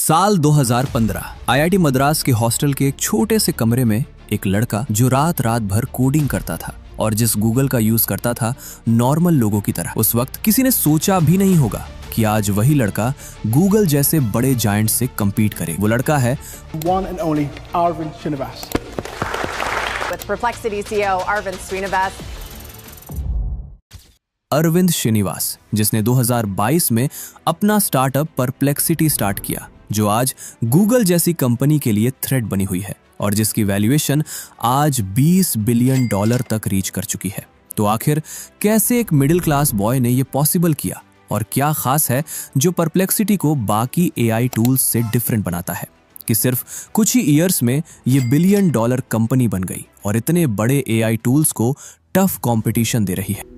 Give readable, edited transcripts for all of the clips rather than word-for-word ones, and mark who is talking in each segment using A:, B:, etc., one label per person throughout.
A: साल 2015 आईआईटी मद्रास के हॉस्टल के एक छोटे से कमरे में एक लड़का जो रात रात भर कोडिंग करता था और जिस गूगल का यूज करता था नॉर्मल लोगों की तरह। उस वक्त किसी ने सोचा भी नहीं होगा कि आज वही लड़का गूगल जैसे बड़े जायंट से कम्पीट करे। वो लड़का है
B: one and only Arvind Srinivas.
C: With Perplexity CEO Arvind Srinivas.
A: Arvind Srinivas, जिसने 2022 में अपना स्टार्टअप परप्लेक्सिटी स्टार्ट किया, जो आज गूगल जैसी कंपनी के लिए थ्रेट बनी हुई है और जिसकी वैल्यूएशन आज $20 बिलियन तक रीच कर चुकी है। तो आखिर कैसे एक मिडिल क्लास बॉय ने ये पॉसिबल किया और क्या खास है जो परप्लेक्सिटी को बाकी एआई टूल्स से डिफरेंट बनाता है कि सिर्फ कुछ ही ईयर्स में ये $1 बिलियन कंपनी बन गई और इतने बड़े एआई टूल्स को टफ कंपटीशन दे रही है।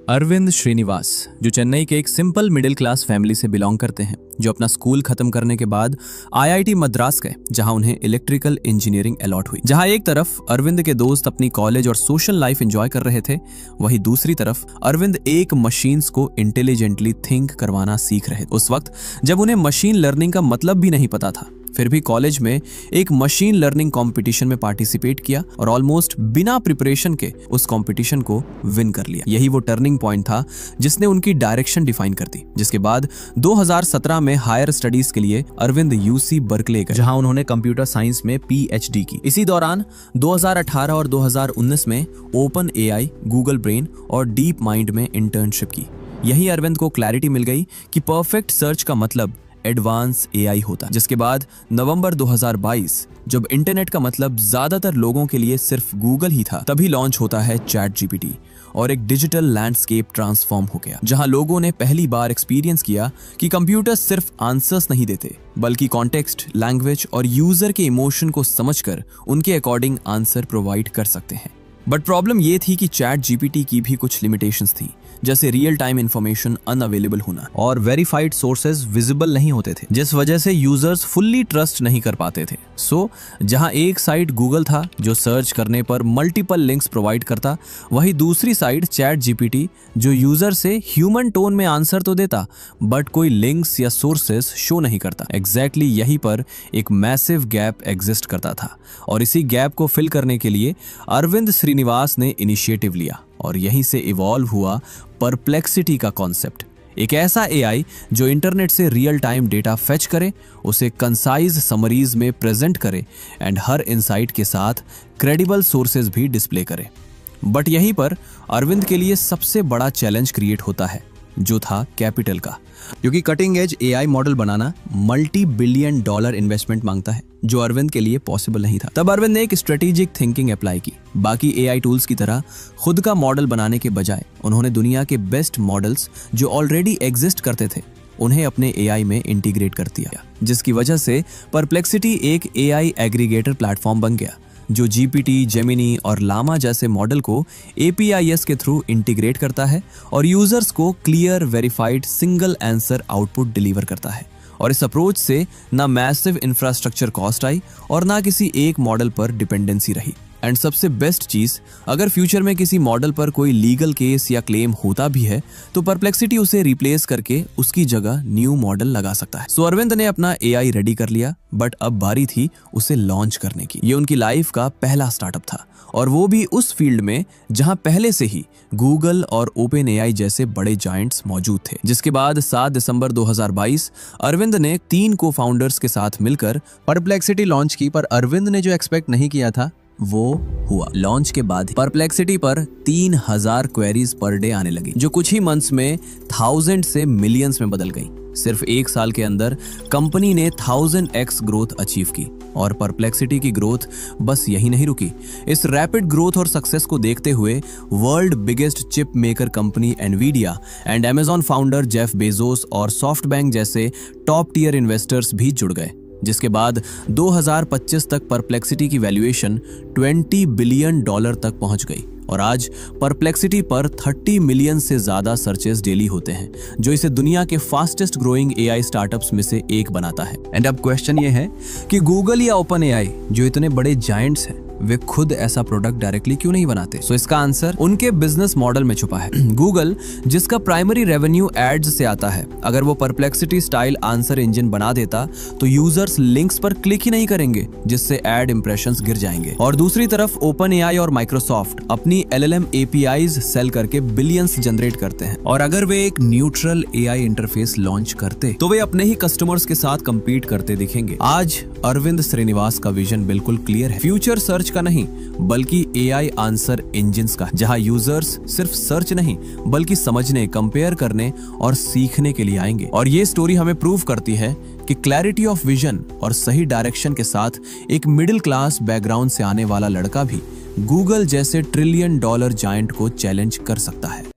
A: अरविंद श्रीनिवास, जो चेन्नई के एक सिंपल मिडिल क्लास फैमिली से बिलोंग करते हैं, जो अपना स्कूल खत्म करने के बाद आईआईटी मद्रास गए, जहां उन्हें इलेक्ट्रिकल इंजीनियरिंग अलॉट हुई। जहां एक तरफ अरविंद के दोस्त अपनी कॉलेज और सोशल लाइफ एंजॉय कर रहे थे, वहीं दूसरी तरफ अरविंद एक मशीन्स को इंटेलिजेंटली थिंक करवाना सीख रहे थे। उस वक्त जब उन्हें मशीन लर्निंग का मतलब भी नहीं पता था, फिर भी कॉलेज में एक मशीन लर्निंग कंपटीशन में पार्टिसिपेट किया और ऑलमोस्ट बिना प्रिपरेशन के उस कंपटीशन को विन कर लिया। यही वो टर्निंग पॉइंट था जिसने उनकी डायरेक्शन डिफाइन कर दी, जिसके बाद 2017 में हायर स्टडीज के लिए अरविंद यूसी बर्कले गए, जहां उन्होंने कंप्यूटर साइंस में पीएचडी की। इसी दौरान 2018 और 2019 में ओपन एआई, गूगल ब्रेन और डीप माइंड में इंटर्नशिप की। यही अरविंद को क्लैरिटी मिल गई कि परफेक्ट सर्च का मतलब एडवांस एआई होता, जिसके बाद नवंबर 2022, जब इंटरनेट का मतलब ज्यादातर लोगों के लिए सिर्फ गूगल ही था, तभी लॉन्च होता है चैट जीपीटी और एक डिजिटल लैंडस्केप ट्रांसफॉर्म हो गया, जहां लोगों ने पहली बार एक्सपीरियंस किया कि कंप्यूटर सिर्फ आंसर्स नहीं देते, बल्कि कॉन्टेक्स्ट, लैंग्वेज और यूजर के इमोशन को समझकर उनके अकॉर्डिंग आंसर प्रोवाइड कर सकते हैं। बट प्रॉब्लम ये थी कि चैट जीपीटी की भी कुछ लिमिटेशंस थी, जैसे रियल टाइम इंफॉर्मेशन अनअवेलेबल होना और वेरीफाइड सोर्सेज विजिबल नहीं होते थे, जिस वजह से यूजर्स फुल्ली ट्रस्ट नहीं कर पाते थे। सो जहां एक साइड गूगल था जो सर्च करने पर मल्टीपल लिंक्स प्रोवाइड करता, वहीं दूसरी साइड चैट जीपीटी जो यूजर से ह्यूमन टोन में आंसर तो देता बट कोई लिंक्स या सोर्सेज शो नहीं करता। एग्जैक्टली यहीं पर एक मैसिव गैप एग्जिस्ट करता था और इसी गैप को फिल करने के लिए अरविंद श्रीनिवास ने इनिशिएटिव लिया और यहीं से इवॉल्व हुआ परप्लेक्सिटी का कॉन्सेप्ट। एक ऐसा एआई जो इंटरनेट से रियल टाइम डेटा फेच करे, उसे कंसाइज समरीज में प्रेजेंट करे एंड हर इनसाइट के साथ क्रेडिबल सोर्सेज भी डिस्प्ले करे। बट यहीं पर अरविंद के लिए सबसे बड़ा चैलेंज क्रिएट होता है, जो था कैपिटल का, क्योंकि कटिंग एज एआई मॉडल बनाना $multi billion इन्वेस्टमेंट मांगता है, जो अरविंद के लिए पॉसिबल नहीं था। तब अरविंद ने एक स्ट्रेटेजिक थिंकिंग अप्लाई की। बाकी एआई टूल्स की तरह खुद का मॉडल बनाने के बजाय उन्होंने दुनिया के बेस्ट मॉडल्स जो ऑलरेडी एग्जिस्ट करते थे, उन्हें अपने एआई में इंटीग्रेट कर दिया, जिसकी वजह से परप्लेक्सिटी एक एआई एग्रीगेटर प्लेटफॉर्म बन गया, जो जीपीटी, जेमिनी और लामा जैसे मॉडल को एपीआईएस के थ्रू इंटीग्रेट करता है और यूजर्स को clear, verified, single answer output deliver करता है। और इस अप्रोच से ना मैसिव इंफ्रास्ट्रक्चर कॉस्ट आई और ना किसी एक मॉडल पर डिपेंडेंसी रही। एंड सबसे बेस्ट चीज, अगर फ्यूचर में किसी मॉडल पर कोई लीगल केस या क्लेम होता भी है तो परप्लेक्सिटी उसे रिप्लेस करके उसकी जगह न्यू मॉडल लगा सकता है। सो अरविंद ने अपना एआई रेडी कर लिया, बट अब बारी थी उसे लॉन्च करने की। ये उनकी लाइफ का पहला स्टार्टअप था और वो भी उस फील्ड में जहां पहले से ही गूगल और ओपन एआई जैसे बड़े जायंट्स मौजूद थे। जिसके बाद 7 दिसंबर 2022 अरविंद ने 3 को फाउंडर्स के साथ मिलकर परप्लेक्सिटी लॉन्च की। पर अरविंद ने जो एक्सपेक्ट नहीं किया था वो हुआ। लॉन्च के बाद परप्लेक्सिटी पर 3000 क्वेरीज पर डे आने लगी, जो कुछ ही मंथ्स में 1000 से मिलियंस में बदल गई। सिर्फ एक साल के अंदर कंपनी ने 1000x ग्रोथ अचीव की और परप्लेक्सिटी की ग्रोथ बस यही नहीं रुकी। इस रैपिड ग्रोथ और सक्सेस को देखते हुए world biggest chip maker company Nvidia and Amazon founder Jeff Bezos और सॉफ्टबैंक जैसे टॉप टियर इन्वेस्टर्स भी जुड़ गए, जिसके बाद 2025 तक परप्लेक्सिटी की वैल्यूएशन $20 बिलियन तक पहुंच गई और आज परप्लेक्सिटी पर 30 मिलियन से ज्यादा सर्चेस डेली होते हैं, जो इसे दुनिया के फास्टेस्ट ग्रोइंग एआई स्टार्टअप्स में से एक बनाता है। एंड अब क्वेश्चन ये है कि गूगल या ओपन एआई जो इतने बड़े जायंट्स हैं, वे खुद ऐसा प्रोडक्ट डायरेक्टली क्यों नहीं बनाते? सो इसका आंसर उनके बिजनेस मॉडल में छुपा है। गूगल, जिसका प्राइमरी रेवेन्यू एड्स से आता है, अगर वो परप्लेक्सिटी स्टाइल आंसर इंजन बना देता तो यूजर्स लिंक्स पर क्लिक ही नहीं करेंगे, जिससे एड इंप्रेशंस गिर जाएंगे। और दूसरी तरफ ओपन एआई और माइक्रोसॉफ्ट अपनी LLM APIs सेल करके बिलियंस जनरेट करते हैं, और अगर वे एक न्यूट्रल एआई इंटरफेस लॉन्च करते तो वे अपने ही कस्टमर्स के साथ कंपीट करते दिखेंगे। आज अरविंद श्रीनिवास का विजन बिल्कुल क्लियर है, फ्यूचर सर्च का नहीं बल्कि एआई आंसर इंजिन्स का, जहां यूजर्स सिर्फ सर्च नहीं बल्कि समझने, कंपेयर करने और सीखने के लिए आएंगे। और ये स्टोरी हमें प्रूव करती है कि क्लैरिटी ऑफ विजन और सही डायरेक्शन के साथ एक मिडिल क्लास बैकग्राउंड से आने वाला लड़का भी गूगल जैसे $1 ट्रिलियन जायंट को चैलेंज कर सकता है।